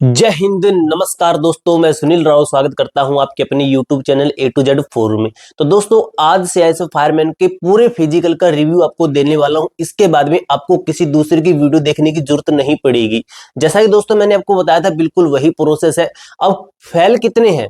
जय हिंद, नमस्कार दोस्तों। मैं सुनील राव स्वागत करता हूं आपके अपने YouTube channel A to Z forum में। तो दोस्तों, आज CISF फायरमैन के पूरे फिजिकल का रिव्यू आपको देने वाला हूं। इसके बाद में आपको किसी दूसरे की वीडियो देखने की जरूरत नहीं पड़ेगी। जैसा कि दोस्तों मैंने आपको बताया था, बिल्कुल वही प्रोसेस है। अब फेल कितने हैं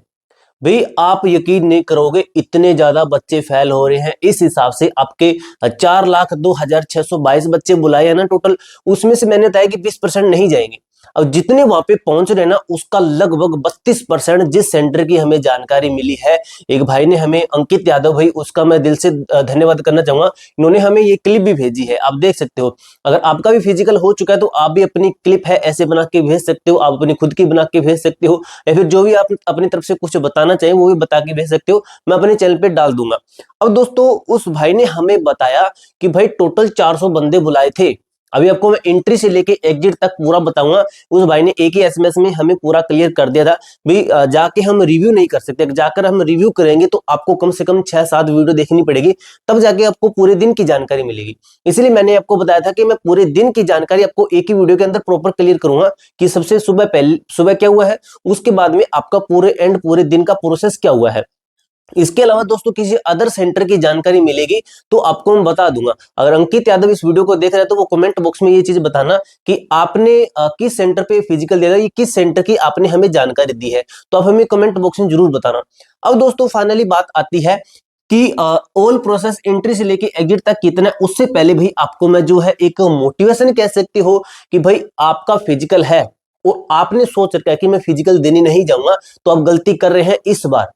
भाई, आप यकीन नहीं करोगे, इतने ज्यादा बच्चे फेल हो रहे हैं। इस हिसाब से आपके 4,02,622 बच्चे बुलाए हैं ना टोटल, उसमें से मैंने बताया कि 20% नहीं जाएंगे। अब जितने वहां पे पहुंच रहे हैं ना, उसका लगभग 32% जिस सेंटर की हमें जानकारी मिली है। एक भाई ने हमें, अंकित यादव भाई, उसका मैं दिल से धन्यवाद करना चाहूंगा। इन्होंने हमें ये क्लिप भी भेजी है, आप देख सकते हो। अगर आपका भी फिजिकल हो चुका है तो आप भी अपनी क्लिप है ऐसे बना के भेज सकते हो, आप अपनी खुद की बना के भेज सकते हो, या फिर जो भी आप अपनी तरफ से कुछ बताना चाहिए वो भी बता के भेज सकते हो। मैं अपने चैनल पे डाल दूंगा। अब दोस्तों, उस भाई ने हमें बताया कि भाई टोटल 400 बंदे बुलाए थे। अभी आपको मैं एंट्री से लेके एग्जिट तक पूरा बताऊंगा। उस भाई ने एक ही एसएमएस में हमें पूरा क्लियर कर दिया था भाई, जाके हम रिव्यू नहीं कर सकते। जाकर हम रिव्यू करेंगे तो आपको कम से कम 6-7 वीडियो देखनी पड़ेगी, तब जाके आपको पूरे दिन की जानकारी मिलेगी। इसलिए मैंने आपको बताया था कि मैं पूरे दिन की जानकारी आपको एक ही वीडियो के अंदर प्रॉपर क्लियर करूंगा कि सबसे सुबह क्या हुआ है, उसके बाद में आपका पूरे दिन का प्रोसेस क्या हुआ है। इसके अलावा दोस्तों, किसी अदर सेंटर की जानकारी मिलेगी तो आपको मैं बता दूंगा। अगर अंकित यादव इस वीडियो को देख रहे हैं तो वो कमेंट बॉक्स में ये चीज बताना कि आपने किस सेंटर पे फिजिकल दिया, ये किस सेंटर की आपने हमें जानकारी दी है, तो आप हमें कमेंट बॉक्स में जरूर बताना। अब दोस्तों, फाइनली बात आती है कि ऑल प्रोसेस एंट्री से लेके एग्जिट तक कितना है। उससे पहले भाई आपको मैं जो है एक मोटिवेशन कह सकते हो कि भाई आपका फिजिकल है और आपने सोच रखा है कि मैं फिजिकल देने नहीं जाऊंगा, तो आप गलती कर रहे हैं। इस बार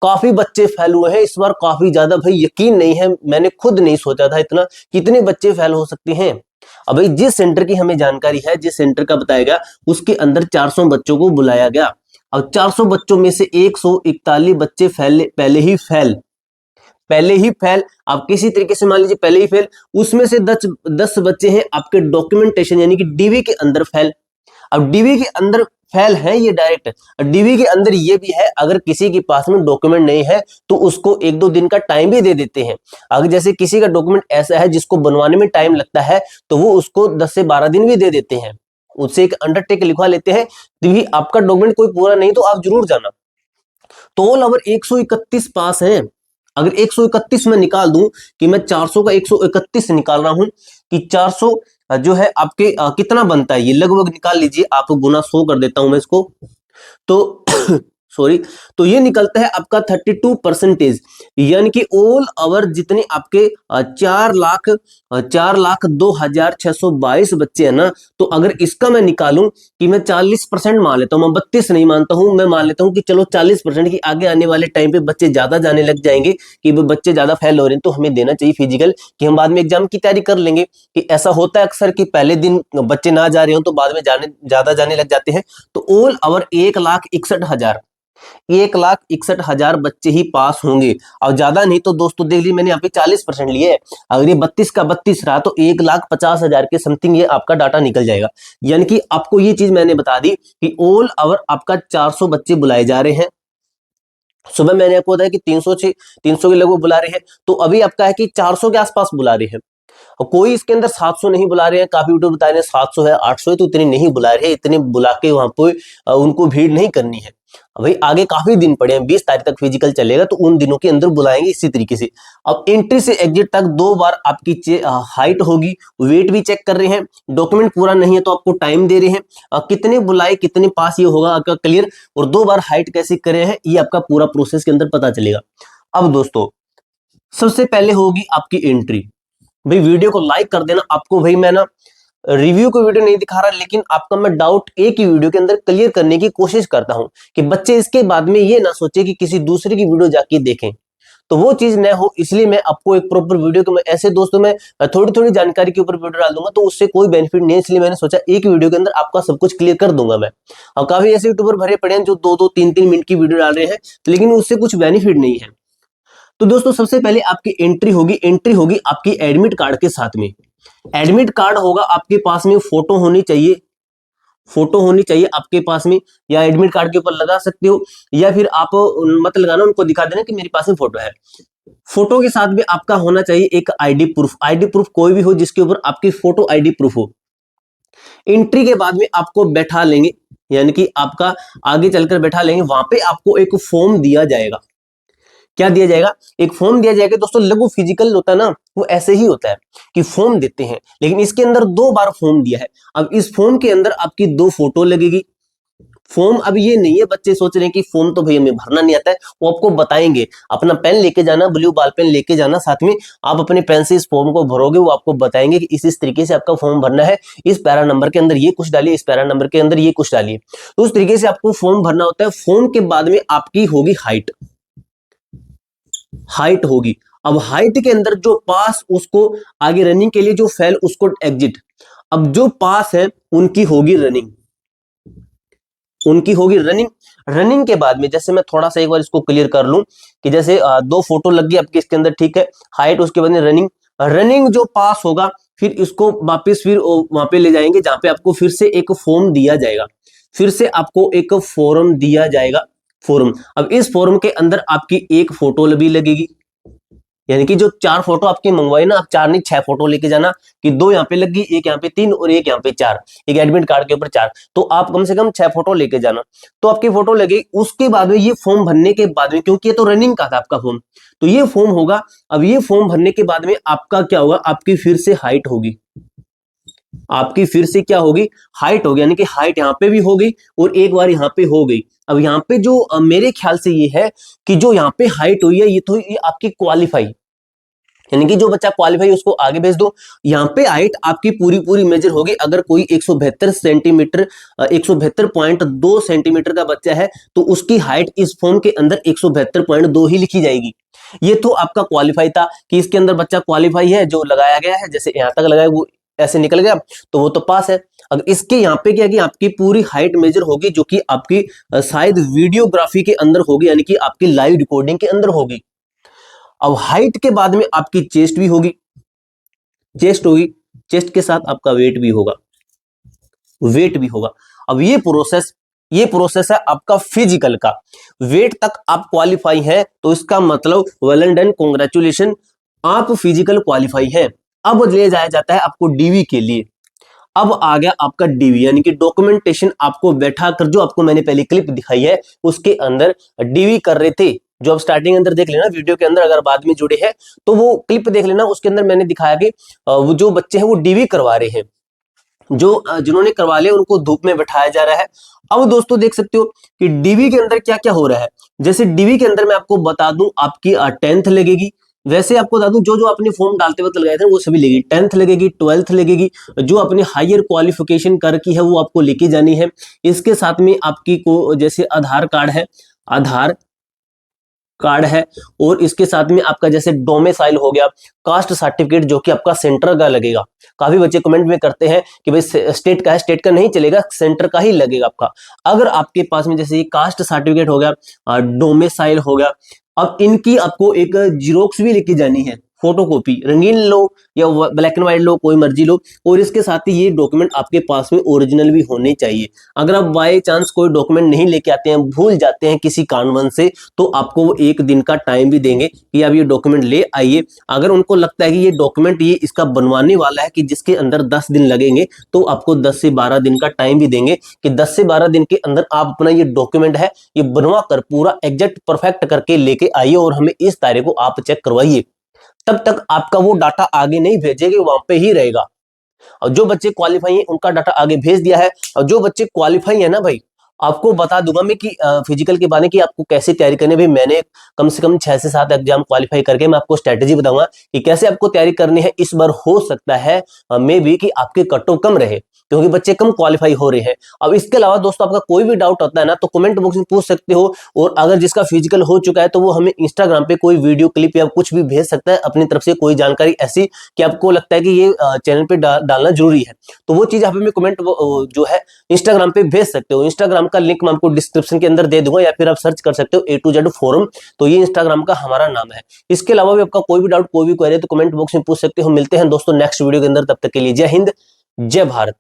काफी बच्चे फेल हुए हैं, इस बार काफी ज्यादा। भाई यकीन नहीं है, मैंने खुद नहीं सोचा था इतना, कितने बच्चे फेल हो सकते हैं। अब भाई जिस सेंटर की हमें जानकारी है, जिस सेंटर का बताया गया, उसके अंदर 400 बच्चों को बुलाया गया। अब 400 बच्चों में से 141 बच्चे पहले ही फेल। आप किसी तरीके से मान लीजिए पहले ही फेल। उसमें से 10 बच्चे हैं आपके डॉक्यूमेंटेशन यानी कि डीवी के अंदर फेल। अब डीवी के अंदर फेल है ये डायरेक्ट। डीवी के अंदर ये भी है, अगर किसी के पास में डॉक्यूमेंट नहीं है तो उसको 1-2 दिन का टाइम भी दे देते हैं। अगर जैसे किसी का डॉक्यूमेंट ऐसा है जिसको बनवाने में टाइम लगता है, तो वो उसको 10 से 12 दिन भी दे देते हैं। उससे एक अंडरटेक लिखवा लेते हैं कि भी आपका डॉक्यूमेंट कोई पूरा नहीं तो आप जरूर जाना। तो ऑल ओवर 131 पास हैं। अगर 131 में निकाल दूं कि मैं 400 का 131 निकाल रहा हूं कि 400 जो है आपके कितना बनता है, ये लगभग निकाल लीजिए। आप गुना 100 कर देता हूं मैं इसको, तो सॉरी, तो ये निकलता है आपका 32%। यानी कि ऑल ओवर जितने आपके 4,02,622 बच्चे हैं ना, तो अगर इसका मैं निकालूं कि मैं 40% मान लेता हूं, मैं 32 नहीं मानता हूं, मैं मान लेता हूं कि चलो 40% की, आगे आने वाले टाइम पे बच्चे ज्यादा जाने लग जाएंगे कि बच्चे ज्यादा फेल हो रहे हैं तो हमें देना चाहिए फिजिकल, कि हम बाद में एग्जाम की तैयारी कर लेंगे। कि ऐसा होता है अक्सर कि पहले दिन बच्चे ना जा रहे हो तो बाद में ज्यादा जाने लग जाते हैं। तो ऑल ओवर 1,61,000 बच्चे ही पास होंगे। और ज्यादा नहीं तो दोस्तों देख लीजिए, मैंने यहाँ पे 40% लिए है। अगर ये 32 का 32 रहा तो 1,50,000 के समथिंग ये आपका डाटा निकल जाएगा। यानी कि आपको ये चीज मैंने बता दी कि ऑल ओवर आपका 400 बच्चे बुलाए जा रहे हैं। सुबह मैंने आपको बताया कि 300 के लगभग बुला रहे हैं, तो अभी आपका है कि 400 के आसपास बुला रहे हैं। और कोई इसके अंदर 700 नहीं बुला रहे हैं। काफी वीडियो बता रहे हैं 700 है, 800 है, तो इतने नहीं बुला रहे हैं। इतने बुला के वहां पे उनको भीड़ नहीं करनी है। भाई आगे काफी दिन पड़े हैं, 20 तारीख तक फिजिकल चलेगा, तो उन दिनों के अंदर बुलाएंगे इसी तरीके से। अब एंट्री से एग्जिट तक 2 बार आपकी हाइट होगी, वेट भी चेक कर रहे हैं। डॉक्यूमेंट पूरा नहीं है तो आपको टाइम दे रहे हैं। कितने बुलाए कितने पास, ये होगा आपका क्लियर। और 2 बार हाइट कैसे करे हैं, ये आपका पूरा प्रोसेस के अंदर पता चलेगा। अब दोस्तों, सबसे पहले होगी आपकी एंट्री। भाई वीडियो को लाइक कर देना। आपको भाई मैं ना रिव्यू को वीडियो नहीं दिखा रहा, लेकिन आपका मैं डाउट एक ही वीडियो के अंदर क्लियर करने की कोशिश करता हूं कि बच्चे इसके बाद में ये ना सोचे कि किसी दूसरे की वीडियो जाके देखें, तो वो चीज न हो। इसलिए मैं आपको एक प्रॉपर वीडियो को, मैं ऐसे दोस्तों मैं थोड़ी थोड़ी जानकारी के ऊपर वीडियो डाल दूंगा तो उससे कोई बेनिफिट नहीं है। इसलिए मैंने सोचा एक वीडियो के अंदर आपका सब कुछ क्लियर कर दूंगा मैं। और काफी ऐसे यूट्यूबर भरे पड़े हैं जो 2-2 3-3 मिनट की वीडियो डाल रहे हैं, लेकिन उससे कुछ बेनिफिट नहीं है। तो दोस्तों, सबसे पहले आपकी एंट्री होगी आपकी एडमिट कार्ड के साथ में। एडमिट कार्ड होगा आपके पास में, फोटो होनी चाहिए आपके पास में, या एडमिट कार्ड के ऊपर लगा सकते हो, या फिर आप मत लगाना, उनको दिखा देना कि मेरे पास में फोटो है। फोटो के साथ में आपका होना चाहिए एक आईडी प्रूफ कोई भी हो जिसके ऊपर आपकी फोटो आईडी प्रूफ हो। एंट्री के बाद में आपको बैठा लेंगे, यानी कि आपका आगे चलकर बैठा लेंगे, वहां पे आपको एक फॉर्म दिया जाएगा। क्या दिया जाएगा? एक फॉर्म दिया जाएगा। दोस्तों लघु फिजिकल होता है ना, वो ऐसे ही होता है कि फॉर्म देते हैं, लेकिन इसके अंदर 2 बार फॉर्म दिया है। अब इस फॉर्म के अंदर आपकी 2 फोटो लगेगी। फॉर्म अब ये नहीं है, बच्चे सोच रहे हैं कि फॉर्म तो भैया हमें भरना नहीं आता है, वो आपको बताएंगे। अपना पेन लेके जाना, ब्लू बॉल पेन लेके जाना साथ में, आप अपने पेन से इस फॉर्म को भरोगे, वो आपको बताएंगे कि इस तरीके से आपका फॉर्म भरना है, इस पैरा नंबर के अंदर ये कुछ डालिए, इस पैरा नंबर के अंदर ये कुछ डालिए। तो उस तरीके से आपको फॉर्म भरना होता है। फॉर्म के बाद में आपकी होगी हाइट, हाइट होगी। अब हाइट के अंदर जो पास उसको आगे रनिंग के लिए, जो फेल उसको एग्जिट। अब जो पास है उनकी होगी रनिंग, उनकी होगी रनिंग। रनिंग के बाद में जैसे मैं थोड़ा सा एक बार इसको क्लियर कर लूं कि जैसे 2 फोटो लग गई आपके इसके अंदर, ठीक है, हाइट, उसके बाद में रनिंग। रनिंग जो पास होगा फिर इसको वापस फिर वहां पे ले जाएंगे जहां पे आपको फिर से एक फॉर्म दिया जाएगा, फिर से आपको एक फॉर्म दिया जाएगा, फॉर्म। अब इस फॉर्म के अंदर आपकी एक फोटो भी लगेगी, यानी कि जो 4 फोटो आपकी मंगवाई ना, आप 4 नहीं 6 फोटो लेके जाना कि 2 यहाँ पे लगी, एक यहाँ पे 3 और एक यहाँ पे 4, एक एडमिट कार्ड के ऊपर 4, तो आप कम से कम 6 फोटो लेके जाना। तो आपकी फोटो लगी। उसके बाद में ये फॉर्म भरने के बाद में, क्योंकि ये तो रनिंग का था आपका फॉर्म, तो ये फॉर्म होगा। अब ये फॉर्म भरने के बाद में आपका क्या होगा, आपकी फिर से हाइट होगी, आपकी फिर से क्या होगी, हाइट होगी। यानी कि हाइट यहाँ पे भी हो गई और एक बार यहाँ पे हो गई। अब यहाँ पे जो मेरे ख्याल से ये है कि जो यहाँ पे हाइट हुई है, ये तो ये आपकी क्वालिफाई, यानी कि जो बच्चा क्वालिफाई उसको आगे भेज दो। यहाँ पे हाइट आपकी पूरी पूरी मेजर होगी। अगर कोई 172 सेंटीमीटर 172.2 सेंटीमीटर का बच्चा है तो उसकी हाइट इस फॉर्म के अंदर 172.2 ही लिखी जाएगी। ये तो आपका क्वालिफाई था कि इसके अंदर बच्चा क्वालिफाई है, जो लगाया गया है, जैसे यहाँ तक लगाया वो ऐसे निकल गया तो वो तो पास है। अगर इसके यहाँ पे क्या कि आपकी पूरी हाइट मेजर होगी, जो कि आपकी शायद वीडियोग्राफी के अंदर होगी, यानी कि आपकी लाइव रिकॉर्डिंग के अंदर होगी। अब हाइट के बाद में आपकी चेस्ट भी होगी, चेस्ट होगी, चेस्ट के साथ आपका वेट भी होगा, वेट भी होगा। अब ये प्रोसेस है आपका फिजिकल का। वेट तक आप क्वालिफाई है तो इसका मतलब वेल एंड डन, कांग्रेचुलेशन, आप फिजिकल क्वालिफाई है। अब ले जाया जाता है आपको डीवी के लिए। अब आ गया आपका डीवी, यानी कि डॉक्यूमेंटेशन। आपको बैठा कर, जो आपको मैंने पहले क्लिप दिखाई है उसके अंदर डीवी कर रहे थे, जो आप स्टार्टिंग अंदर देख लेना वीडियो के अंदर, अगर बाद में जुड़े हैं तो वो क्लिप देख लेना। उसके अंदर मैंने दिखाया कि वो जो बच्चे हैं वो डीवी करवा रहे हैं, जो जिन्होंने करवा लिया उनको धूप में बैठाया जा रहा है। अब दोस्तों देख सकते हो कि डीवी के अंदर क्या क्या हो रहा है। जैसे डीवी के अंदर मैं आपको बता दूं, आपकी 10th लगेगी। वैसे आपको बता दूं, जो जो अपने फॉर्म डालते वक्त लगाए थे वो सभी लगेगी। 10th लगेगी, 12th लगेगी, जो अपनी हायर क्वालिफिकेशन कर की है वो आपको लेके जानी है। इसके साथ में आपकी को जैसे आधार कार्ड है, आधार कार्ड है, और इसके साथ में आपका जैसे डोमिसाइल हो गया, कास्ट सर्टिफिकेट जो कि आपका सेंटर का लगेगा। काफी बच्चे कमेंट में करते हैं कि भाई स्टेट का है, स्टेट का नहीं चलेगा, सेंटर का ही लगेगा आपका। अगर आपके पास में जैसे ये कास्ट सर्टिफिकेट हो गया, डोमिसाइल हो गया, अब इनकी आपको एक जीरोक्स भी लेके जानी है, फोटोकॉपी, रंगीन लो या ब्लैक एंड व्हाइट लो, कोई मर्जी लो। और इसके साथ ही ये डॉक्यूमेंट आपके पास में ओरिजिनल भी होने चाहिए। अगर आप बाय चांस कोई डॉक्यूमेंट नहीं लेके आते हैं, भूल जाते हैं किसी कारणवश से, तो आपको वो 1 दिन का टाइम भी देंगे कि आप ये डॉक्यूमेंट ले आइए। अगर उनको लगता है कि ये डॉक्यूमेंट ये इसका बनवाने वाला है कि जिसके अंदर 10 दिन लगेंगे, तो आपको 10 से 12 दिन का टाइम भी देंगे कि 10 से 12 दिन के अंदर आप अपना ये डॉक्यूमेंट है ये बनवा कर पूरा एग्जैक्ट परफेक्ट करके लेके आइए और हमें इस तारीख को आप चेक करवाइए। तब तक आपका वो डाटा आगे नहीं भेजेंगे, वहां पे ही रहेगा। और जो बच्चे क्वालिफाई हैं उनका डाटा आगे भेज दिया है। और जो बच्चे क्वालिफाई है ना भाई, आपको बता दूंगा मैं कि फिजिकल के बारे में कि आपको कैसे तैयारी करनी है। भाई मैंने कम से कम 6 से 7 एग्जाम क्वालिफाई करके मैं आपको स्ट्रेटेजी बताऊंगा कि कैसे आपको तैयारी करनी है। इस बार हो सकता है मे बी कि आपके कट ऑफ कम रहे, क्योंकि बच्चे कम क्वालिफाई हो रहे हैं। अब इसके अलावा दोस्तों आपका कोई भी डाउट होता है ना, तो कमेंट बॉक्स में पूछ सकते हो। और अगर जिसका फिजिकल हो चुका है तो वो हमें इंस्टाग्राम पे कोई वीडियो क्लिप या कुछ भी भेज सकता है अपनी तरफ से, कोई जानकारी ऐसी कि आपको लगता है कि ये चैनल पे डालना जरूरी है, तो वो चीज आप हमें कमेंट जो है इंस्टाग्राम पे भेज सकते हो। इंस्टाग्राम का लिंक मैं आपको डिस्क्रिप्शन के अंदर दे दूंगा, या फिर आप सर्च कर सकते हो A to Z फोरम, तो ये इंस्टाग्राम का हमारा नाम है। इसके अलावा भी आपका कोई भी डाउट, कोई भी क्वेरी तो कमेंट बॉक्स में पूछ सकते हो। मिलते हैं दोस्तों नेक्स्ट वीडियो के अंदर, तब तक के लिए जय हिंद, जय भारत।